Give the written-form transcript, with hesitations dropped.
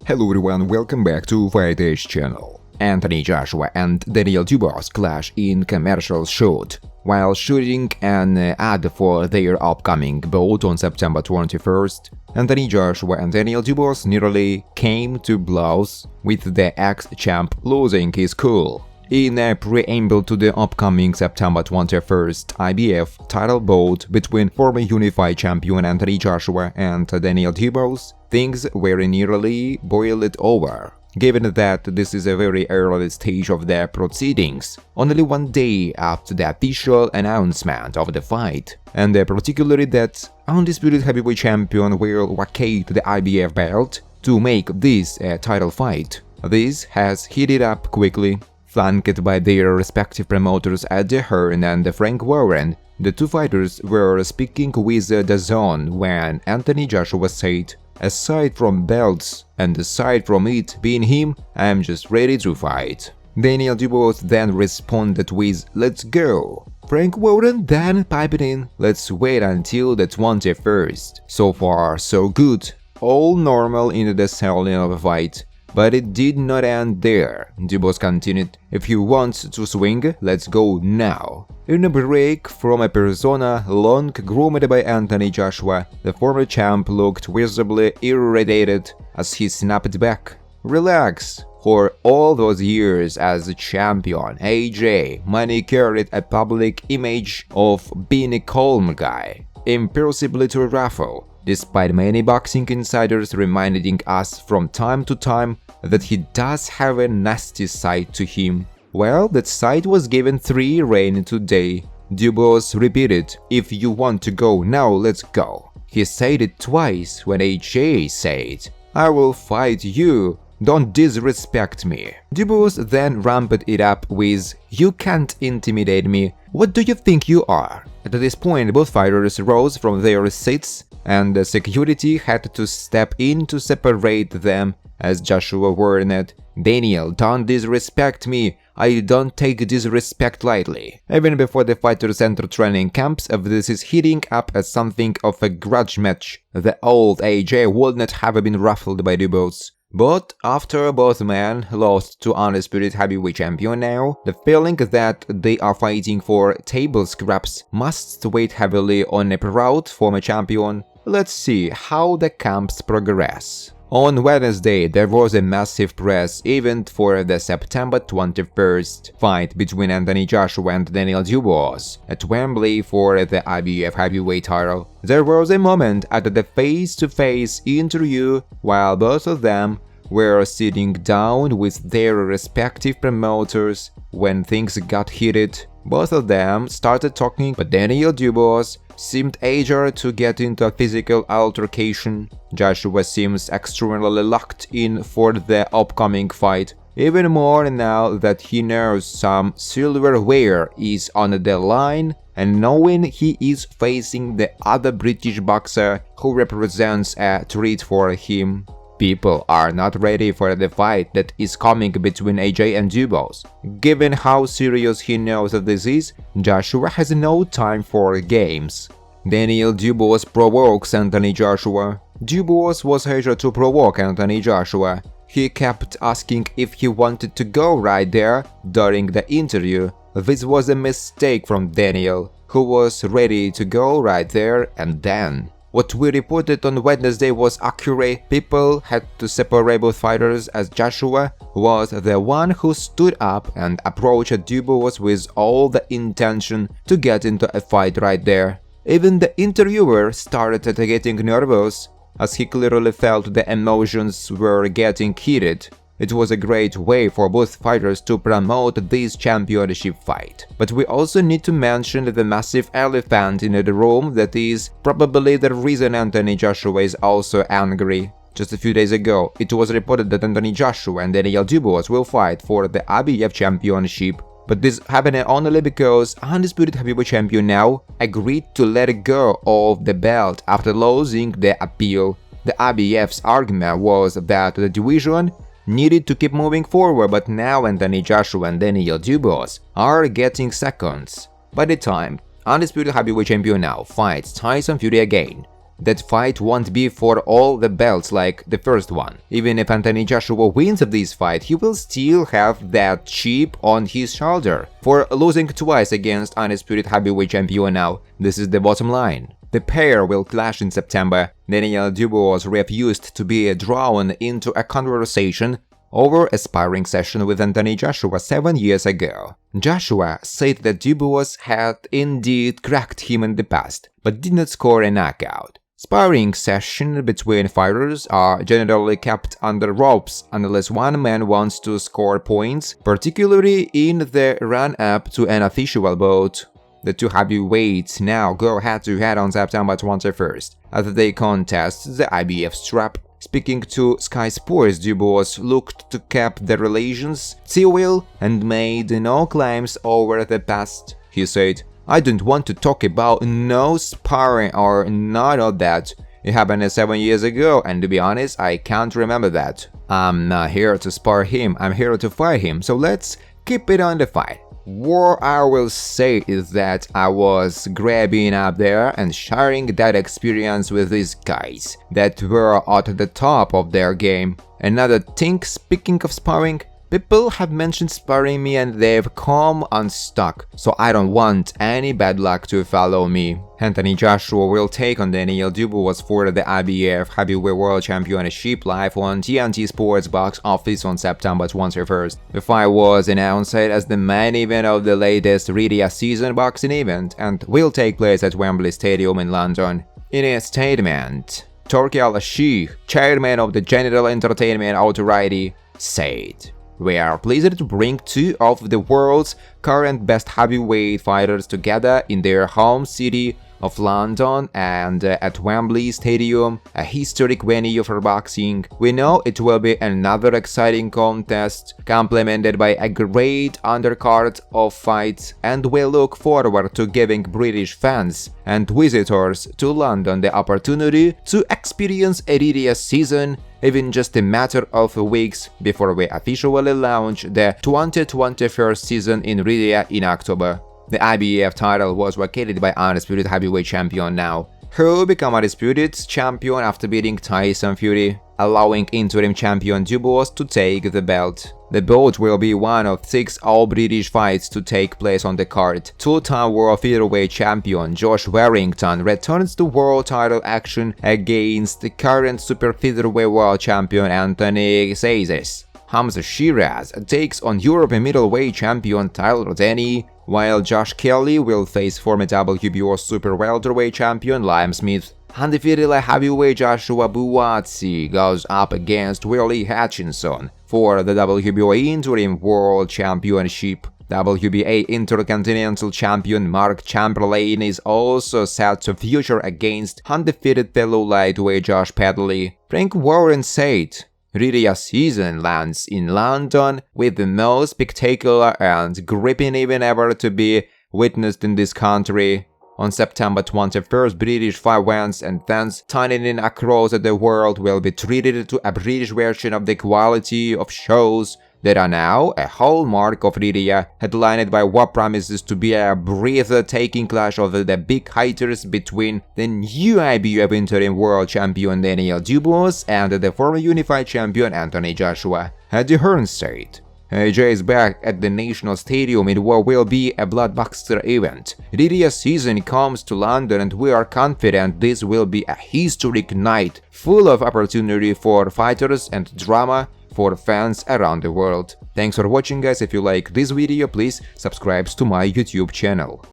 Hello everyone, welcome back to Fighters channel. Anthony Joshua and Daniel Dubois clash in commercial shoot. While shooting an ad for their upcoming bout on September 21st, Anthony Joshua and Daniel Dubois nearly came to blows, with the ex-champ losing his cool. In a preamble to the upcoming September 21st IBF title bout between former unified champion Anthony Joshua and Daniel Dubois, things were nearly boiled over. Given that this is a very early stage of the proceedings, only one day after the official announcement of the fight, and particularly that undisputed heavyweight champion will vacate the IBF belt to make this a title fight, this has heated up quickly. Flanked by their respective promoters at the Hearn and Frank Warren, the two fighters were speaking with the DAZN when Anthony Joshua said, "Aside from belts and aside from it being him, I'm just ready to fight." Daniel Dubois then responded with, "Let's go." Frank Warren then piped in, "Let's wait until the 21st. So far, so good. All normal in the selling of a fight. But it did not end there." Dubois continued, "If you want to swing, let's go now." In a break from a persona long groomed by Anthony Joshua, the former champ looked visibly irritated as he snapped back. "Relax. For all those years as a champion, AJ manicured a public image of being a calm guy, impossible to ruffle. Despite many boxing insiders reminding us from time to time that he does have a nasty side to him. Well, that side was given free rein today." Dubois repeated, "If you want to go now, let's go." He said it twice when AJ said, "I will fight you. Don't disrespect me." Dubois then ramped it up with, "You can't intimidate me. What do you think you are?" At this point, both fighters rose from their seats, and the security had to step in to separate them as Joshua warned, "Daniel, don't disrespect me. I don't take disrespect lightly." Even before the fighters enter training camps, if this is heating up as something of a grudge match, the old AJ would not have been ruffled by Dubois. But after both men lost to undisputed heavyweight champion now, the feeling that they are fighting for table scraps must weigh heavily on a proud former champion. Let's see how the camps progress. On Wednesday, there was a massive press event for the September 21st fight between Anthony Joshua and Daniel Dubois at Wembley for the IBF heavyweight title. There was a moment at the face-to-face interview while both of them were sitting down with their respective promoters when things got heated. Both of them started talking, but Daniel Dubois seemed eager to get into a physical altercation. Joshua seems extremely locked in for the upcoming fight, even more now that he knows some silverware is on the line and knowing he is facing the other British boxer who represents a threat for him. People are not ready for the fight that is coming between AJ and Dubois. Given how serious he knows that this is, Joshua has no time for games. Daniel Dubois provokes Anthony Joshua. Dubois was eager to provoke Anthony Joshua. He kept asking if he wanted to go right there during the interview. This was a mistake from Daniel, who was ready to go right there and then. What we reported on Wednesday was accurate. People had to separate both fighters as Joshua was the one who stood up and approached Dubois with all the intention to get into a fight right there. Even the interviewer started getting nervous as he clearly felt the emotions were getting heated. It was a great way for both fighters to promote this championship fight. But we also need to mention the massive elephant in the room that is probably the reason Anthony Joshua is also angry. Just a few days ago, it was reported that Anthony Joshua and Daniel Dubois will fight for the IBF championship. But this happened only because undisputed heavyweight champion now agreed to let go of the belt after losing the appeal. The IBF's argument was that the division needed to keep moving forward, but now Anthony Joshua and Daniel Dubois are getting seconds. By the time undisputed heavyweight champion now fights Tyson Fury again, that fight won't be for all the belts like the first one. Even if Anthony Joshua wins this fight, he will still have that chip on his shoulder for losing twice against undisputed heavyweight champion now. This is the bottom line. The pair will clash in September. Daniel Dubois refused to be drawn into a conversation over a sparring session with Anthony Joshua 7 years ago. Joshua said that Dubois had indeed cracked him in the past, but did not score a knockout. Sparring sessions between fighters are generally kept under ropes unless one man wants to score points, particularly in the run-up to an official bout. The two heavyweights now go head-to-head on September 21st as they contest the IBF strap. Speaking to Sky Sports, Dubois looked to keep the relations civil and made no claims over the past. He said, "I don't want to talk about no sparring or none of that. It happened 7 years ago, and to be honest, I can't remember that. I'm not here to spar him, I'm here to fight him, so let's keep it on the fight." What I will say is that I was grabbing up there and sharing that experience with these guys that were at the top of their game. Another thing, speaking of sparring, people have mentioned sparring me and they've come unstuck, so I don't want any bad luck to follow me. Anthony Joshua will take on Daniel Dubois for the IBF Heavyweight World Championship live on TNT Sports box office on September 21st. The fight was announced as the main event of the latest DAZN boxing event and will take place at Wembley Stadium in London. In a statement, Turki Al-Sheikh, chairman of the General Entertainment Authority, said, "We are pleased to bring two of the world's current best heavyweight fighters together in their home city of London and at Wembley Stadium, a historic venue for boxing. We know it will be another exciting contest, complemented by a great undercard of fights, and we look forward to giving British fans and visitors to London the opportunity to experience a DAZN even just a matter of weeks before we officially launch the 2021 season in Riyadh in October." The IBF title was vacated by undisputed heavyweight champion now, who became undisputed champion after beating Tyson Fury, allowing interim champion Dubois to take the belt. The bout will be one of 6 all-British fights to take place on the card. Two-time world featherweight champion Josh Warrington returns to world title action against the current super featherweight world champion Anthony Zazes. Hamza Shiraz takes on European middleweight champion Tyler Denny, while Josh Kelly will face former WBO super welterweight champion Liam Smith. Undefeated heavyweight Joshua Buatsi goes up against Willie Hutchinson for the WBO interim world championship. WBA Intercontinental Champion Mark Chamberlain is also set to feature against undefeated fellow lightweight Josh Pedley. Frank Warren said, "DAZN lands in London with the most spectacular and gripping event ever to be witnessed in this country. On September 21st, British fans and fans tuning in across the world will be treated to a British version of the quality of shows that are now a hallmark of Riyadh, headlined by what promises to be a breathtaking clash of the big hitters between the new IBF interim world champion Daniel Dubois and the former unified champion Anthony Joshua." At the Hearn said, "AJ is back at the National Stadium in what will be a blockbuster event. DAZN comes to London and we are confident this will be a historic night full of opportunity for fighters and drama for fans around the world." Thanks for watching, guys. If you like this video, please subscribe to my YouTube channel.